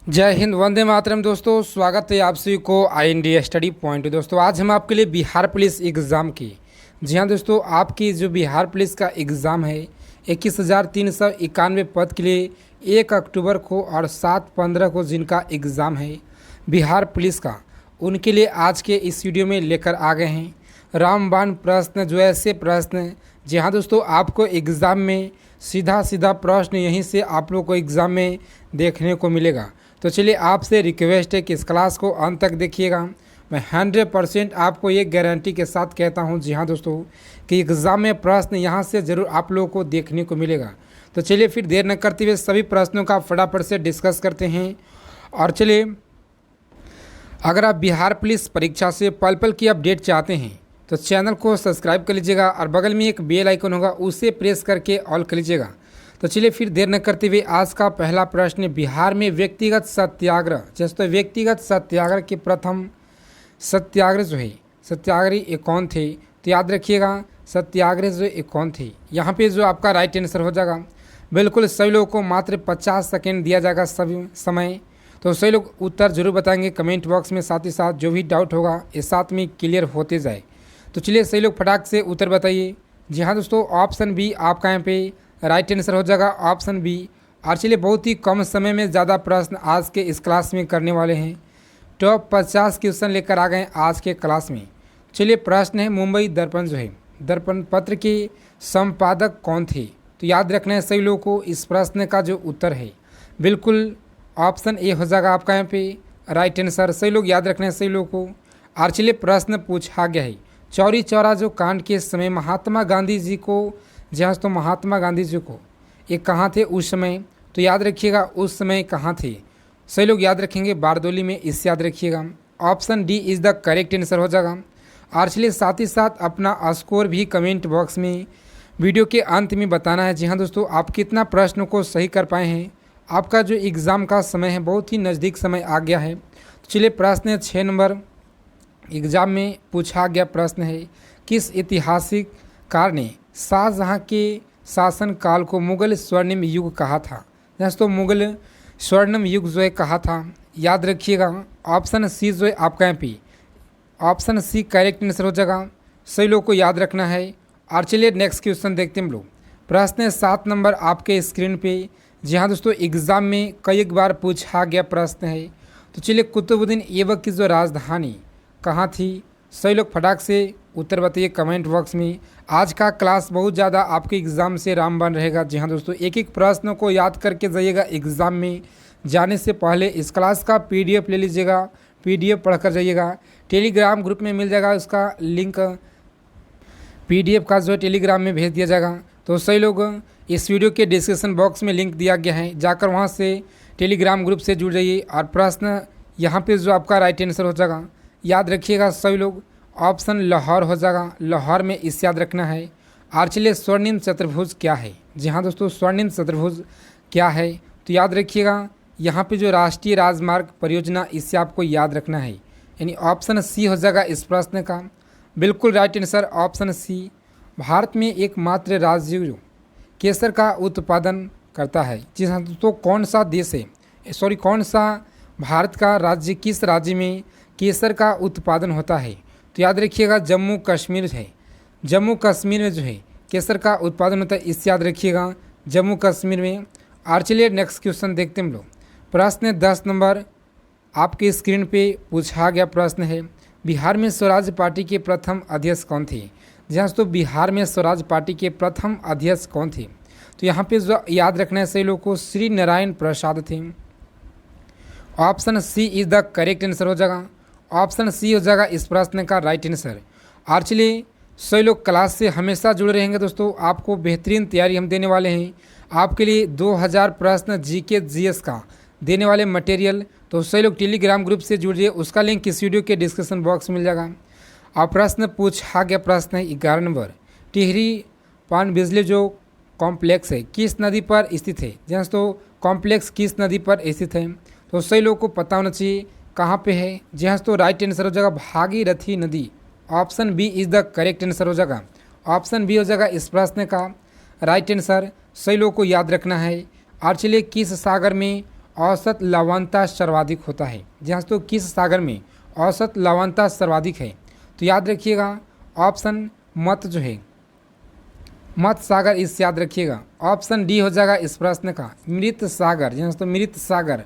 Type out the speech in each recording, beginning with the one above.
जय हिंद, वंदे मातरम। दोस्तों, स्वागत है आप सभी को IND स्टडी पॉइंट। दोस्तों, आज हम आपके लिए बिहार पुलिस एग्ज़ाम की, जी हाँ दोस्तों, आपकी जो बिहार पुलिस का एग्ज़ाम है 21,391 पद के लिए 1 अक्टूबर को और 7/15 को जिनका एग्ज़ाम है बिहार पुलिस का, उनके लिए आज के इस वीडियो में लेकर आ गए हैं रामबाण प्रश्न। जो ऐसे प्रश्न, जी हाँ दोस्तों, आपको एग्ज़ाम में सीधा सीधा प्रश्न यहीं से आप लोग को एग्ज़ाम में देखने को मिलेगा। तो चलिए, आपसे रिक्वेस्ट है कि इस क्लास को अंत तक देखिएगा। मैं 100% आपको ये गारंटी के साथ कहता हूँ, जी हाँ दोस्तों, कि एग्ज़ाम में प्रश्न यहाँ से ज़रूर आप लोगों को देखने को मिलेगा। तो चलिए फिर देर न करते हुए सभी प्रश्नों का फटाफट से डिस्कस करते हैं। और चलिए, अगर आप बिहार पुलिस परीक्षा से पल पल की अपडेट चाहते हैं तो चैनल को सब्सक्राइब कर लीजिएगा और बगल में एक बेल आइकन होगा, उसे प्रेस करके ऑल कर लीजिएगा। तो चलिए फिर देर न करते हुए आज का पहला प्रश्न, बिहार में व्यक्तिगत सत्याग्रह, जैसे तो व्यक्तिगत सत्याग्रह के प्रथम सत्याग्रह जो है, सत्याग्रही ये कौन थे? तो याद रखिएगा, सत्याग्रह जो ये कौन थे। यहाँ पे जो आपका राइट आंसर हो जाएगा, बिल्कुल सभी लोगों को मात्र 50 सेकेंड दिया जाएगा सभी समय। तो सभी लोग उत्तर जरूर बताएंगे कमेंट बॉक्स में, साथ ही साथ जो भी डाउट होगा ये साथ में क्लियर होते जाए। तो चलिए सही लोग फटाक से उत्तर बताइए। जी हाँ दोस्तों, ऑप्शन बी आपका यहाँ पे राइट आंसर हो जाएगा, ऑप्शन बी। और चलिए, बहुत ही कम समय में ज़्यादा प्रश्न आज के इस क्लास में करने वाले हैं। टॉप 50 क्वेश्चन लेकर आ गए आज के क्लास में। चलिए, प्रश्न है मुंबई दर्पण जो है, दर्पण पत्र के संपादक कौन थे? तो याद रखना है सभी लोगों को, इस प्रश्न का जो उत्तर है बिल्कुल ऑप्शन ए हो जाएगा आपका यहाँ पे राइट आंसर। सही लोग याद रखना है सही लोगों को। और चलिए, प्रश्न पूछा गया है चौरी चौरा जो कांड के समय महात्मा गांधी जी को, जहाँ तो महात्मा गांधी जी को ये कहाँ थे उस समय? तो याद रखिएगा उस समय कहाँ थे। सही लोग याद रखेंगे बारदोली में, इस याद रखिएगा। Option D is the correct answer हो जाएगा। और चलिए, साथ ही साथ अपना स्कोर भी कमेंट बॉक्स में वीडियो के अंत में बताना है। जी हाँ दोस्तों, आप कितना प्रश्न को सही कर पाए हैं। आपका जो एग्ज़ाम का समय है बहुत ही नज़दीक समय आ गया है। तो चलिए, प्रश्न 6 नंबर एग्ज़ाम में पूछा गया प्रश्न है, किस ऐतिहासिक कार ने शाहजहाँ के शासनकाल को मुग़ल स्वर्णिम युग कहा था? दोस्तों, मुग़ल स्वर्णिम युग जो है कहा था, याद रखिएगा। ऑप्शन सी जो है आपका यहाँ पे ऑप्शन सी करेक्ट आंसर हो जाएगा। सही लोग को याद रखना है। और चलिए नेक्स्ट क्वेश्चन देखते हैं हम लोग। प्रश्न 7 नंबर आपके स्क्रीन पे। जी हाँ दोस्तों, एग्ज़ाम में कई बार पूछा गया प्रश्न है। तो चलिए, कुतुबुद्दीन ऐबक की जो राजधानी कहाँ थी? सही लोग फटाक से उत्तर बताइए कमेंट बॉक्स में। आज का क्लास बहुत ज़्यादा आपके एग्ज़ाम से रामबाण रहेगा। जी हाँ दोस्तों, एक एक प्रश्न को याद करके जाइएगा। एग्ज़ाम में जाने से पहले इस क्लास का PDF ले लीजिएगा, PDF पढ़ कर जाइएगा। टेलीग्राम ग्रुप में मिल जाएगा, उसका लिंक PDF का जो है टेलीग्राम में भेज दिया जाएगा। तो सही लोग इस वीडियो के डिस्क्रिप्शन बॉक्स में लिंक दिया गया है, जाकर वहाँ से टेलीग्राम ग्रुप से जुड़ जाइए। और प्रश्न यहाँ पे जो आपका राइट आंसर हो जाएगा, याद रखिएगा सभी लोग, ऑप्शन लाहौर हो जाएगा। लाहौर में इस याद रखना है। और चलिए, स्वर्णिम चतुर्भुज क्या है? जी हाँ दोस्तों, स्वर्णिम चतुर्भुज क्या है? तो याद रखिएगा, यहाँ पे जो राष्ट्रीय राजमार्ग परियोजना, इससे आपको याद रखना है, यानी ऑप्शन सी हो जाएगा इस प्रश्न का बिल्कुल right answer, option C. Bharat में एकमात्र राज्य जो केसर का उत्पादन करता है, जी हाँ दोस्तों, कौन सा देश है, सॉरी कौन सा भारत का राज्य, किस राज्य में केसर का उत्पादन होता है? तो याद रखिएगा जम्मू कश्मीर है, जम्मू कश्मीर में जो है केसर का उत्पादन होता है, इस याद रखिएगा जम्मू कश्मीर में। और चलिए नेक्स्ट क्वेश्चन देखते हैं हम लोग। प्रश्न 10 नंबर आपके स्क्रीन पे पूछा गया प्रश्न है, बिहार में स्वराज पार्टी के प्रथम अध्यक्ष कौन थे? जहाँ तो बिहार में स्वराज पार्टी के प्रथम अध्यक्ष कौन थे? तो यहाँ पे जो याद रखना है सही लोग को, श्री नारायण प्रसाद थे। Option C is the correct answer हो जाएगा, ऑप्शन सी हो जाएगा इस प्रश्न का राइट आंसर। और चलिए, सभी लोग क्लास से हमेशा जुड़े रहेंगे दोस्तों, आपको बेहतरीन तैयारी हम देने वाले हैं। आपके लिए 2000 प्रश्न GK GS का देने वाले मटेरियल। तो सभी लोग टेलीग्राम ग्रुप से जुड़िए, उसका लिंक इस वीडियो के डिस्क्रिप्शन बॉक्स में मिल जाएगा। और प्रश्न पूछा गया प्रश्न है 11 नंबर, टिहरी पान बिजली जो कॉम्प्लेक्स है किस नदी पर स्थित है? जहाँ तो कॉम्प्लेक्स किस नदी पर स्थित है? तो सही लोग को पता होना चाहिए कहाँ पे है। जहाँ तो राइट आंसर हो जाएगा भागीरथी नदी, option B is the correct answer हो जाएगा, ऑप्शन बी हो जाएगा इस प्रश्न का राइट आंसर। सही लोग को याद रखना है। और चलिए, किस सागर में औसत लवणता सर्वाधिक होता है? जी हाँ दोस्तों, किस सागर में औसत लवणता सर्वाधिक है? तो याद रखिएगा ऑप्शन मत जो है मत सागर, इस याद रखिएगा। ऑप्शन डी हो जाएगा इस प्रश्न का मृत सागर। जी हाँ दोस्तों, मृत सागर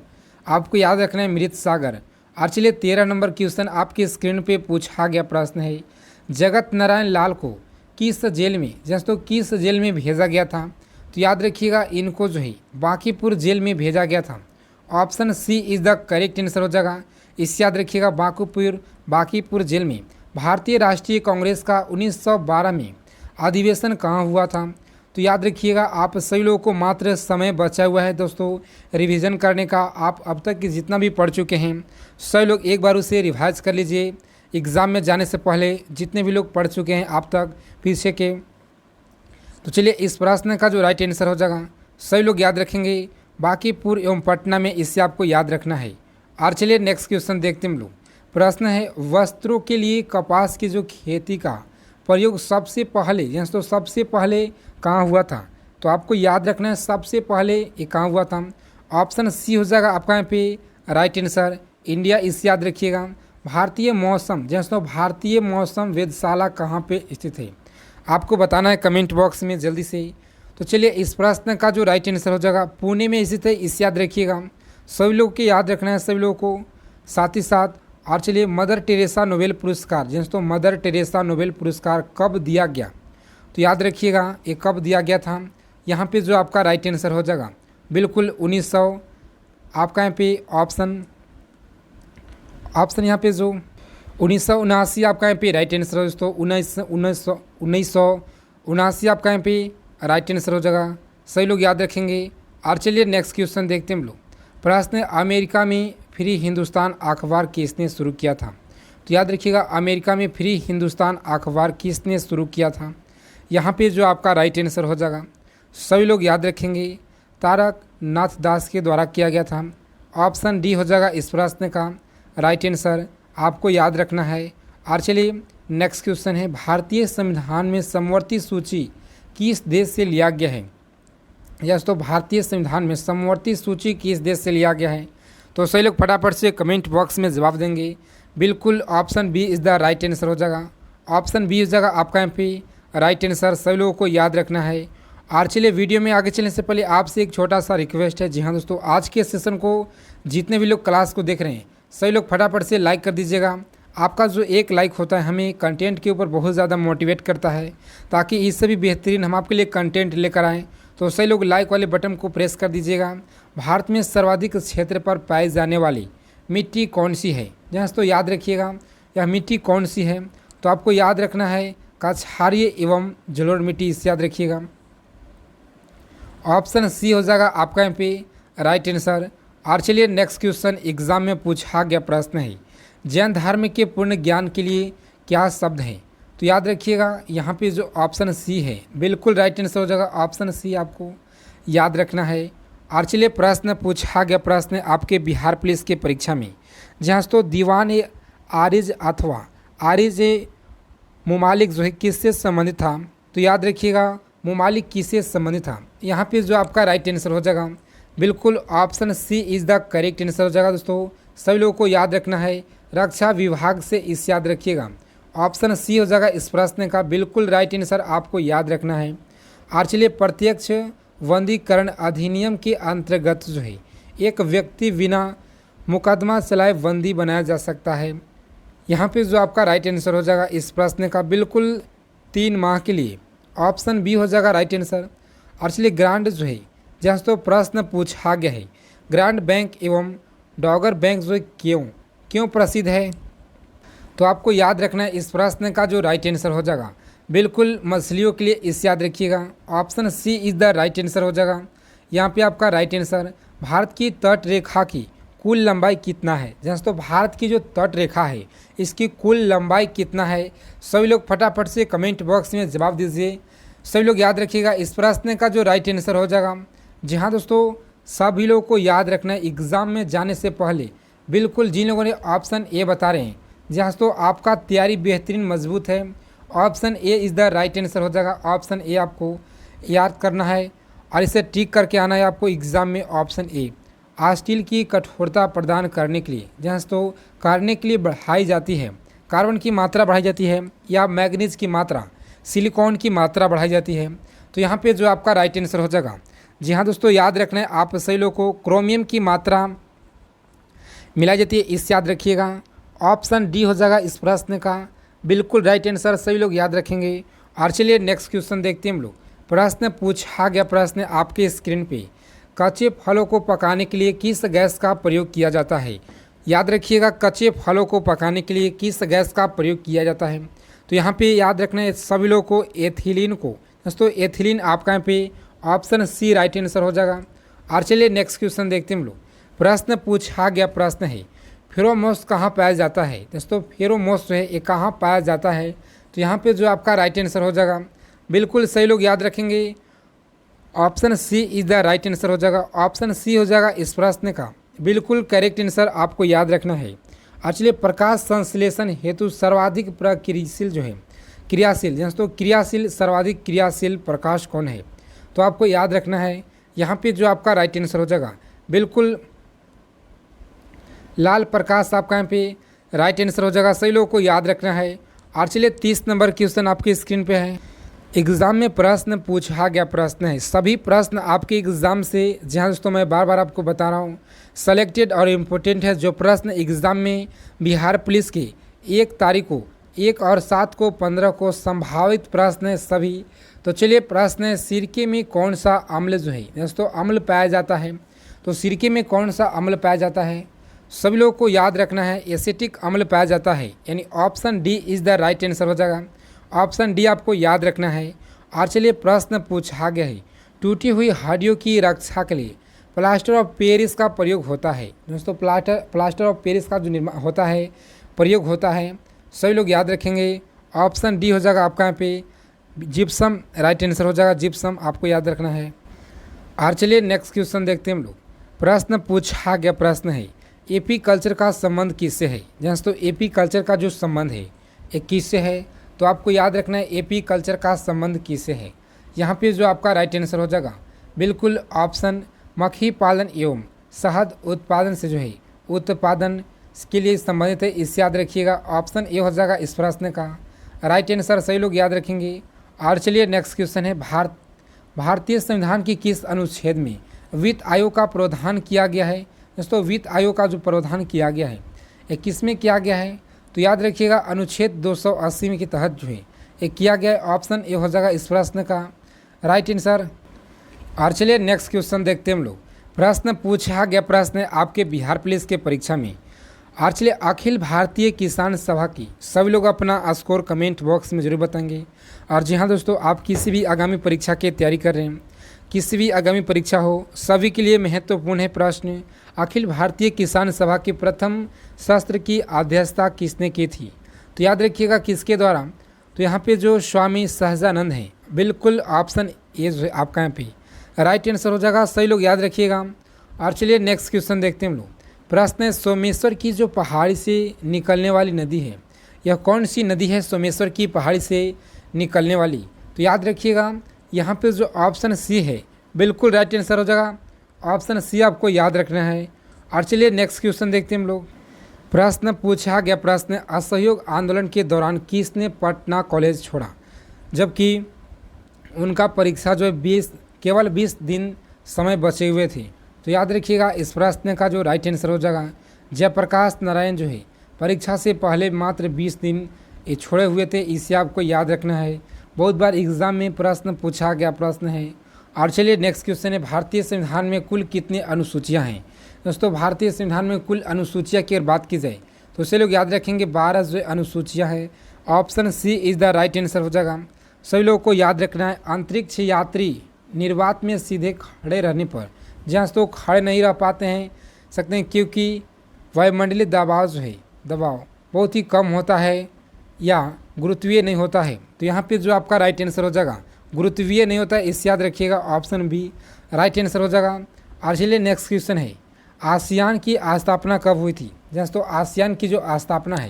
आपको याद रखना है, मृत सागर। और चलिए 13 नंबर क्वेश्चन आपकी स्क्रीन पे पूछा गया प्रश्न है, जगत नारायण लाल को किस जेल में, जी हाँ दोस्तों, किस जेल में भेजा गया था? तो याद रखिएगा इनको जो है बांकीपुर जेल में भेजा गया था। Option C is the correct answer हो जाएगा। इस याद रखिएगा बांकीपुर जेल में भारतीय राष्ट्रीय कांग्रेस का 1912 में अधिवेशन कहाँ हुआ था? तो याद रखिएगा आप सभी लोगों को मात्र समय बचा हुआ है दोस्तों रिवीजन करने का। आप अब तक जितना भी पढ़ चुके हैं सभी लोग एक बार उसे रिवाइज कर लीजिए एग्ज़ाम में जाने से पहले, जितने भी लोग पढ़ चुके हैं आप तक पीछे के। तो चलिए इस प्रश्न का जो राइट आंसर हो जाएगा सभी लोग याद रखेंगे बांकीपुर एवं पटना में, इससे आपको याद रखना है। और चलिए नेक्स्ट क्वेश्चन देखते हैं हम लोग। प्रश्न है, वस्त्रों के लिए कपास की जो खेती का प्रयोग सबसे पहले, यहाँ तो सबसे पहले कहाँ हुआ था? तो आपको याद रखना है सबसे पहले ये कहाँ हुआ था। ऑप्शन सी हो जाएगा आपका यहाँ पे राइट आंसर, इंडिया। इस याद रखिएगा। भारतीय मौसम, जैसे भारतीय मौसम वेधशाला कहाँ पे स्थित है? आपको बताना है कमेंट बॉक्स में जल्दी से। तो चलिए इस प्रश्न का जो राइट आंसर हो जाएगा पुणे में स्थित है, इस याद रखिएगा। सभी लोगों को याद रखना है, सभी लोगों को साथ ही साथ। और चलिए मदर टेरेसा नोबेल पुरस्कार, दोस्तों मदर टेरेसा नोबेल पुरस्कार कब दिया गया? तो याद रखिएगा ये कब दिया गया था। यहाँ पे जो आपका राइट आंसर हो जाएगा बिल्कुल 1900, आपका यहाँ पे ऑप्शन यहाँ पे जो 1979 आपका यहाँ पे राइट आंसर हो दोस्तों। 1979 आपका यहाँ पे राइट आंसर हो जाएगा, सही लोग याद रखेंगे। और चलिए नेक्स्ट क्वेश्चन देखते हैं हम लोग। प्रश्न, अमेरिका में फ्री हिंदुस्तान अखबार किसने शुरू किया था? तो याद रखिएगा अमेरिका में फ्री हिंदुस्तान अखबार किसने शुरू किया था? यहाँ पे जो आपका राइट आंसर हो जाएगा सभी लोग याद रखेंगे तारक नाथ दास के द्वारा किया गया था। ऑप्शन डी हो जाएगा इस प्रश्न का राइट आंसर, आपको याद रखना है। और चलिए नेक्स्ट क्वेश्चन है, भारतीय संविधान में समवर्ती सूची किस देश से लिया गया है? यस, तो भारतीय संविधान में समवर्ती सूची किस देश से लिया गया है? तो सही लोग फटाफट से कमेंट बॉक्स में जवाब देंगे। बिल्कुल option B is the right answer हो जाएगा। ऑप्शन बी हो जाएगा आपका यहाँ पे राइट आंसर, सभी लोगों को याद रखना है। और चलिए वीडियो में आगे चलने से पहले आपसे एक छोटा सा रिक्वेस्ट है। जी हाँ दोस्तों, आज के सेशन को जितने भी लोग क्लास को देख रहे हैं सभी लोग फटाफट से लाइक कर दीजिएगा। आपका जो एक लाइक होता है हमें कंटेंट के ऊपर बहुत ज़्यादा मोटिवेट करता है, ताकि इससे भी बेहतरीन हम आपके लिए कंटेंट लेकर आएँ। तो सही लोग लाइक वाले बटन को प्रेस कर दीजिएगा। भारत में सर्वाधिक क्षेत्र पर पाई जाने वाली मिट्टी कौन सी है? जहाँ तो याद रखिएगा यह मिट्टी कौन सी है? तो आपको याद रखना है कछारीय एवं जलोढ़ मिट्टी, इससे याद रखिएगा। ऑप्शन सी हो जाएगा आपका यहाँ पे राइट आंसर। और चलिए नेक्स्ट क्वेश्चन एग्जाम में पूछा गया प्रश्न है, जैन धर्म के पूर्ण ज्ञान के लिए क्या शब्द है? तो याद रखिएगा यहाँ पे जो ऑप्शन सी है बिल्कुल राइट आंसर हो जाएगा। ऑप्शन सी आपको याद रखना है। और चलिए प्रश्न पूछा गया प्रश्न आपके बिहार पुलिस के परीक्षा में, जहाँ तो दीवान ए आरिज अथवा आरिज ए मुमालिक जो है किससे संबंधित था? तो याद रखिएगा मुमालिक किससे संबंधित था? यहाँ पे जो आपका राइट आंसर हो जाएगा बिल्कुल option C is the correct answer हो जाएगा। दोस्तों सभी लोगों को याद रखना है रक्षा विभाग से, इस याद रखिएगा। ऑप्शन सी हो जाएगा इस प्रश्न का बिल्कुल राइट आंसर, आपको याद रखना है। और चलिए प्रत्यक्ष बंदीकरण अधिनियम के अंतर्गत जो है एक व्यक्ति बिना मुकदमा चलाए बंदी बनाया जा सकता है। यहाँ पे जो आपका राइट आंसर हो जाएगा इस प्रश्न का बिल्कुल 3 माह के लिए। ऑप्शन बी हो जाएगा राइट आंसर। और चलिए ग्रांड जो है जहाँ तो प्रश्न पूछा गया है, ग्रांड बैंक एवं डॉगर बैंक जो है क्यों प्रसिद्ध है? तो आपको याद रखना है इस प्रश्न का जो राइट आंसर हो जाएगा बिल्कुल मछलियों के लिए, इस याद रखिएगा। Option C is the right answer हो जाएगा। यहाँ पे आपका राइट आंसर, भारत की तट रेखा की कुल लंबाई कितना है? जैसे तो भारत की जो तट रेखा है इसकी कुल लंबाई कितना है? सभी लोग फटाफट से कमेंट बॉक्स में जवाब दीजिए। सभी लोग याद रखिएगा इस प्रश्न का जो राइट आंसर हो जाएगा। जी हाँ दोस्तों, सभी लोगों को याद रखना है एग्ज़ाम में जाने से पहले बिल्कुल जिन लोगों ने ऑप्शन ए बता रहे हैं जहाँ तो आपका तैयारी बेहतरीन मजबूत है। Option A is the right answer हो जाएगा। ऑप्शन ए आपको याद करना है और इसे टिक करके आना है आपको एग्ज़ाम में, ऑप्शन ए। स्टील की कठोरता प्रदान करने के लिए दोस्तों करने के लिए बढ़ाई जाती है, कार्बन की मात्रा बढ़ाई जाती है, या मैग्नीज की मात्रा, सिलिकॉन की मात्रा बढ़ाई जाती है। तो यहाँ पे जो आपका राइट आंसर हो जाएगा, जी हाँ दोस्तों याद रखना है आप सही लोगों को, क्रोमियम की मात्रा मिलाई जाती है, इस याद रखिएगा। ऑप्शन डी हो जाएगा इस प्रश्न का बिल्कुल राइट आंसर, सभी लोग याद रखेंगे। और चलिए नेक्स्ट क्वेश्चन देखते हैं हम लोग। प्रश्न पूछा गया प्रश्न आपके स्क्रीन पे, कच्चे फलों को पकाने के लिए किस गैस का प्रयोग किया जाता है? याद रखिएगा कच्चे फलों को पकाने के लिए किस गैस का प्रयोग किया जाता है? तो यहाँ पे याद रखना है सभी लोगों को एथिलीन को, दोस्तों एथिलीन आपका यहाँ पे ऑप्शन सी राइट आंसर हो जाएगा। और चलिए नेक्स्ट क्वेश्चन देखते हैं हम लोग। प्रश्न पूछा गया प्रश्न है, फेरोमोन्स कहाँ पाया जाता है? दोस्तों फेरोमोन्स जो है ये कहाँ पाया जाता है? तो यहाँ पे जो आपका राइट आंसर हो जाएगा बिल्कुल सही लोग याद रखेंगे, option C is the right answer हो जाएगा। ऑप्शन सी हो जाएगा इस प्रश्न का बिल्कुल करेक्ट आंसर, आपको याद रखना है। एक्चुअली प्रकाश संश्लेषण हेतु सर्वाधिक प्रक्रियाशील जो है क्रियाशील दोस्तों क्रियाशील सर्वाधिक क्रियाशील प्रकाश कौन है? तो आपको याद रखना है यहाँ पे जो आपका राइट आंसर हो जाएगा बिल्कुल लाल प्रकाश आपका यहाँ पे राइट आंसर हो जाएगा, सही लोगों को याद रखना है। और चलिए 30 नंबर क्वेश्चन आपकी स्क्रीन पे है। एग्ज़ाम में प्रश्न पूछा गया प्रश्न है, सभी प्रश्न आपके एग्ज़ाम से, जहाँ दोस्तों मैं बार बार आपको बता रहा हूँ सेलेक्टेड और इम्पोर्टेंट है। जो प्रश्न एग्ज़ाम में बिहार पुलिस के 1 तारीख को, 1 और 7 को, 15 को संभावित प्रश्न है सभी। तो चलिए प्रश्न है, सिरके में कौन सा अम्ल जो है दोस्तों अम्ल पाया जाता है? तो सिरके में कौन सा अम्ल पाया जाता है? सभी लोगों को याद रखना है एसिटिक अम्ल पाया जाता है, यानी option D is the right answer हो जाएगा। ऑप्शन डी आपको याद रखना है। और चलिए प्रश्न पूछा गया है, टूटी हुई हड्डियों की रक्षा के लिए प्लास्टर ऑफ पेरिस का प्रयोग होता है? दोस्तों प्लास्टर ऑफ पेरिस का जो निर्माण होता है, प्रयोग होता है, सभी लोग याद रखेंगे। ऑप्शन डी हो जाएगा आपका यहाँ पे जिप्सम राइट आंसर हो जाएगा, जिप्सम आपको याद रखना है। और चलिए नेक्स्ट क्वेश्चन देखते हैं हम लोग। प्रश्न पूछा गया प्रश्न है, एपी कल्चर का संबंध किससे है? दोस्तों एपी कल्चर का जो संबंध है ये किससे है? तो आपको याद रखना है एपी कल्चर का संबंध किससे है। यहाँ पे जो आपका राइट आंसर हो जाएगा बिल्कुल ऑप्शन मक्खी पालन एवं शहद उत्पादन से जो है उत्पादन के लिए संबंधित है, इसे याद रखिएगा। ऑप्शन ए हो जाएगा इस प्रश्न का राइट आंसर, सही लोग याद रखेंगे। और चलिए नेक्स्ट क्वेश्चन है, भारतीय संविधान की किस अनुच्छेद में वित्त आयोग का प्रावधान किया गया है? दोस्तों वित्त आयोग का जो प्रावधान किया गया है ये किस में किया गया है? तो याद रखिएगा अनुच्छेद 280 के तहत जो है ये किया गया है। ऑप्शन ए हो जाएगा इस प्रश्न का राइट आंसर। और चलिए नेक्स्ट क्वेश्चन देखते हैं हम लोग। प्रश्न पूछा गया प्रश्न है आपके बिहार पुलिस के परीक्षा में। और चलिए अखिल भारतीय किसान सभा की सभी लोग अपना स्कोर कमेंट बॉक्स में जरूर बताएंगे। और जी हाँ दोस्तों, आप किसी भी आगामी परीक्षा की तैयारी कर रहे हैं, किसी भी आगामी परीक्षा हो, सभी के लिए महत्वपूर्ण है प्रश्न, अखिल भारतीय किसान सभा की प्रथम सत्र की अध्यक्षता किसने की थी? तो याद रखिएगा किसके द्वारा? तो यहाँ पे जो स्वामी सहजानंद हैं, बिल्कुल ऑप्शन ए जो है आपका यहाँ पे राइट आंसर हो जाएगा, सही लोग याद रखिएगा। और चलिए नेक्स्ट क्वेश्चन देखते हैं हम लोग। प्रश्न है, सोमेश्वर की जो पहाड़ी से निकलने वाली नदी है, यह कौन सी नदी है सोमेश्वर की पहाड़ी से निकलने वाली? तो याद रखिएगा यहाँ पे जो ऑप्शन सी है बिल्कुल राइट आंसर हो जाएगा, ऑप्शन सी आपको याद रखना है। और चलिए नेक्स्ट क्वेश्चन देखते हैं हम लोग। प्रश्न पूछा गया प्रश्न, असहयोग आंदोलन के दौरान किसने पटना कॉलेज छोड़ा, जबकि उनका परीक्षा जो है केवल 20 दिन समय बचे हुए थे? तो याद रखिएगा इस प्रश्न का जो राइट आंसर हो जाएगा जयप्रकाश नारायण जो है परीक्षा से पहले मात्र 20 दिन ये छोड़े हुए थे, इसे आपको याद रखना है। बहुत बार एग्जाम में प्रश्न पूछा गया प्रश्न है। और चलिए नेक्स्ट क्वेश्चन है, भारतीय संविधान में कुल कितनी अनुसूचियां हैं? दोस्तों भारतीय संविधान में कुल अनुसूचियां की अगर बात की जाए तो उसे लोग याद रखेंगे 12 जो अनुसूचियां हैं। Option C is the right answer हो जाएगा, सभी लोगों को याद रखना है। अंतरिक्ष यात्री निर्वात में सीधे खड़े रहने पर, जहाँ तो खड़े नहीं रह पाते हैं सकते हैं क्योंकि वायुमंडलीय दबाव जो है दबाव बहुत ही कम होता है या गुरुत्वीय नहीं होता है। तो यहाँ पे जो आपका राइट आंसर हो जाएगा गुरुत्वीय नहीं होता है, इसे याद रखिएगा, ऑप्शन बी राइट आंसर हो जाएगा। और चलिए नेक्स्ट क्वेश्चन है, आसियान की स्थापना कब हुई थी? दोस्तों आसियान की जो स्थापना है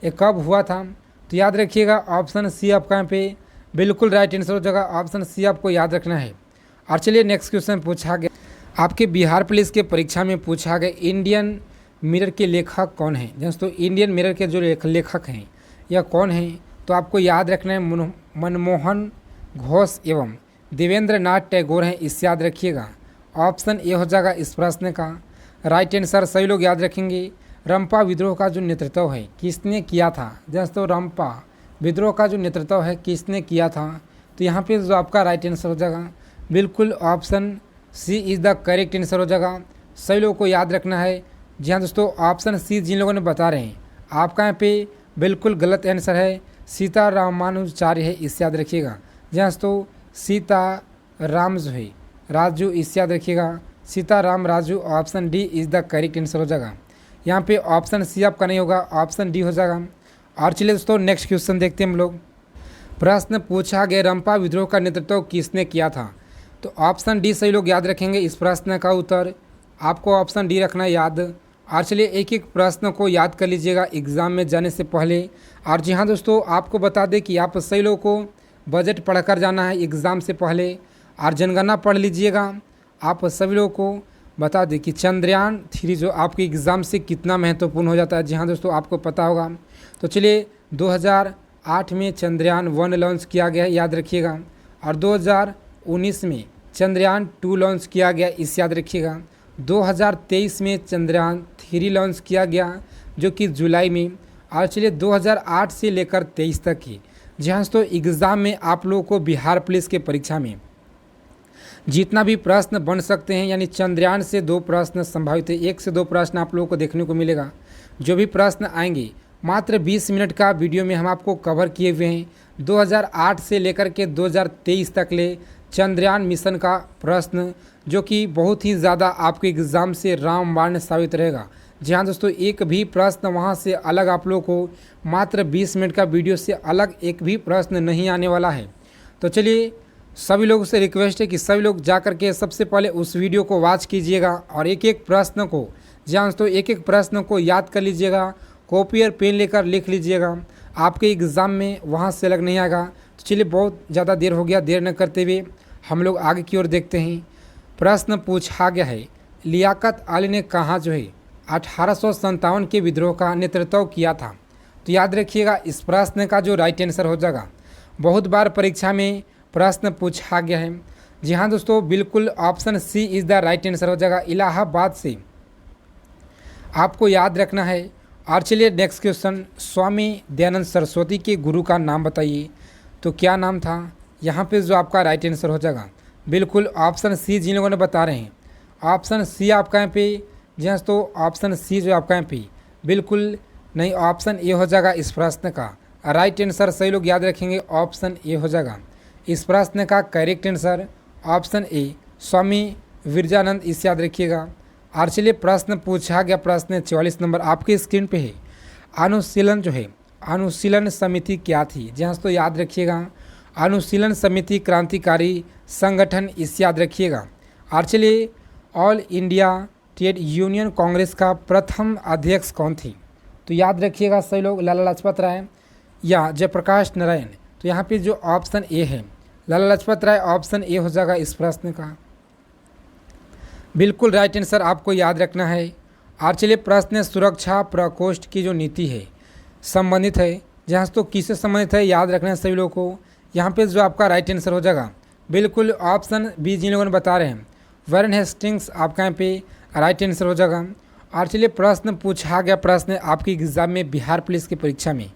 ये कब हुआ था? तो याद रखिएगा ऑप्शन सी आपका यहाँ पे बिल्कुल राइट आंसर हो जाएगा, ऑप्शन सी आपको याद रखना है। और चलिए नेक्स्ट क्वेश्चन पूछा गया, आपके बिहार पुलिस के परीक्षा में पूछा गया इंडियन मिरर के लेखक कौन हैं। दोस्तों इंडियन मिरर के जो लेखक हैं यह कौन हैं, तो आपको याद रखना है मनमोहन घोष एवं देवेंद्र नाथ टैगोर हैं, इससे याद रखिएगा। ऑप्शन ए हो जाएगा इस प्रश्न का राइट आंसर। सभी लोग याद रखेंगे रंपा विद्रोह का जो नेतृत्व है किसने किया था। दोस्तों रंपा विद्रोह का जो नेतृत्व है किसने किया था, तो यहाँ पे जो आपका राइट आंसर हो जाएगा बिल्कुल option C is the correct answer हो जाएगा। सभी लोगों को याद रखना है। जी हाँ दोस्तों, ऑप्शन सी जिन लोगों ने बता रहे हैं आपका यहाँ पे बिल्कुल गलत आंसर है, सीता रामानुजाचार्य है, इससे याद रखिएगा। जी हाँ दोस्तों, सीता राम जो है राजू, इससे याद रखिएगा Sita Ram Raju. Option D is the correct answer हो जाएगा। यहाँ पे ऑप्शन सी आपका नहीं होगा, ऑप्शन डी हो जाएगा। और चलिए दोस्तों नेक्स्ट क्वेश्चन देखते हैं हम लोग। प्रश्न पूछा गया रंपा विद्रोह का नेतृत्व किसने किया था, तो ऑप्शन डी सही लोग याद रखेंगे। इस प्रश्न का उत्तर आपको ऑप्शन डी रखना है याद। और चलिए एक एक प्रश्न को याद कर लीजिएगा एग्ज़ाम में जाने से पहले। और जी हाँ दोस्तों, आपको बता दें कि आप सही लोगों को बजट पढ़कर जाना है एग्ज़ाम से पहले, और जनगणना पढ़ लीजिएगा। आप सभी लोगों को बता दें कि चंद्रयान 3 जो आपके एग्ज़ाम से कितना महत्वपूर्ण हो जाता है। जी हाँ दोस्तों, आपको पता होगा। तो चलिए 2008 में चंद्रयान 1 लॉन्च किया गया है, याद रखिएगा। और 2019 में चंद्रयान 2 लॉन्च किया गया, इसे याद रखिएगा। 2023 में चंद्रयान 3 लॉन्च किया गया जो कि जुलाई में। और चलिए 2008 से लेकर 23 तक की जी हाँ दोस्तों एग्ज़ाम में आप लोगों को बिहार पुलिस के परीक्षा में जितना भी प्रश्न बन सकते हैं, यानी चंद्रयान से 2 प्रश्न संभावित है, 1 से 2 प्रश्न आप लोगों को देखने को मिलेगा। जो भी प्रश्न आएंगे मात्र 20 मिनट का वीडियो में हम आपको कवर किए हुए हैं। 2008 से लेकर के 2023 तक ले चंद्रयान मिशन का प्रश्न जो कि बहुत ही ज़्यादा आपके एग्ज़ाम से रामबाण साबित रहेगा। जी हाँ दोस्तों, एक भी प्रश्न वहाँ से अलग आप लोगों को मात्र 20 मिनट का वीडियो से अलग एक भी प्रश्न नहीं आने वाला है। तो चलिए सभी लोगों से रिक्वेस्ट है कि सभी लोग जा कर के सबसे पहले उस वीडियो को वॉच कीजिएगा और एक एक प्रश्न को जी हाँ दोस्तों एक एक प्रश्न को याद कर लीजिएगा, कॉपी और पेन लेकर लिख लीजिएगा। आपके एग्ज़ाम में वहाँ से अलग नहीं आएगा। तो चलिए बहुत ज़्यादा देर हो गया, देर न करते हुए हम लोग आगे की ओर देखते हैं। प्रश्न पूछा गया है लियाकत अली ने कहाँ जो है 1857 के विद्रोह का नेतृत्व किया था, तो याद रखिएगा इस प्रश्न का जो राइट आंसर हो जाएगा। बहुत बार परीक्षा में प्रश्न पूछा गया है। जी हाँ दोस्तों, बिल्कुल option C is the right answer हो जाएगा। इलाहाबाद से आपको याद रखना है। और चलिए नेक्स्ट क्वेश्चन, स्वामी दयानंद सरस्वती के गुरु का नाम बताइए, तो क्या नाम था। यहाँ पे जो आपका राइट आंसर हो जाएगा बिल्कुल ऑप्शन सी जिन लोगों ने बता रहे हैं, ऑप्शन सी आपका यहाँ पे जी हाँ तो ऑप्शन सी जो आपका यहाँ पे बिल्कुल नहीं, ऑप्शन ए हो जाएगा इस प्रश्न का राइट आंसर। सही लोग याद रखेंगे ऑप्शन ए हो जाएगा इस प्रश्न का करेक्ट आंसर। ऑप्शन ए स्वामी विरजानंद, इसे याद रखिएगा। और चलिए प्रश्न पूछा गया, प्रश्न 44 नंबर आपके स्क्रीन पे है। अनुशीलन जो है अनुशीलन समिति क्या थी। जी हाँ तो याद रखिएगा अनुशीलन समिति क्रांतिकारी संगठन, इसे याद रखिएगा। और चलिए all India trade union Congress का प्रथम अध्यक्ष कौन थी, तो याद रखिएगा सही लोग लाला लाजपत राय या जयप्रकाश नारायण। तो यहाँ पे जो ऑप्शन ए है लाला लाजपत राय, ऑप्शन ए हो जाएगा इस प्रश्न का बिल्कुल राइट आंसर, आपको याद रखना है। और चलिए प्रश्न सुरक्षा प्रकोष्ठ की जो नीति है संबंधित है, जहाँ तो किससे संबंधित है याद रखना है सभी लोगों को। यहाँ पे जो आपका राइट आंसर हो जाएगा बिल्कुल ऑप्शन बी जिन लोगों ने बता रहे हैं वारेन हेस्टिंग्स, आपका यहाँ पे राइट आंसर हो जाएगा। और चलिए प्रश्न पूछा गया, प्रश्न आपके एग्जाम में बिहार पुलिस की परीक्षा में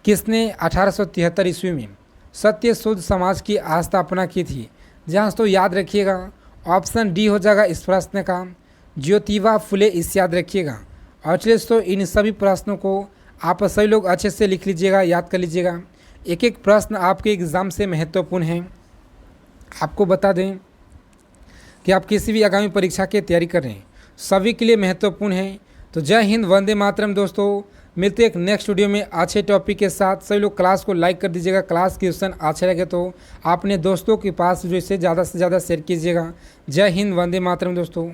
किसने 1873 ईस्वी में सत्य शुद्ध समाज की स्थापना की थी। जहाँ तो याद रखिएगा ऑप्शन डी हो जाएगा इस प्रश्न का ज्योतिबा फुले, इसे याद रखिएगा। और चलिए तो इन सभी प्रश्नों को आप सभी लोग अच्छे से लिख लीजिएगा, याद कर लीजिएगा। एक एक प्रश्न आपके एग्ज़ाम से महत्वपूर्ण है। आपको बता दें कि आप किसी भी आगामी परीक्षा की तैयारी कर रहे हैं सभी के लिए महत्वपूर्ण है। तो जय हिंद, वंदे मातरम दोस्तों। मिलते हैं एक नेक्स्ट वीडियो में अच्छे टॉपिक के साथ। सभी लोग क्लास को लाइक कर दीजिएगा, क्लास क्वेश्चन अच्छे लगे तो अपने दोस्तों के पास जो इसे ज़्यादा से ज़्यादा शेयर कीजिएगा। जय हिंद, वंदे मातरम दोस्तों।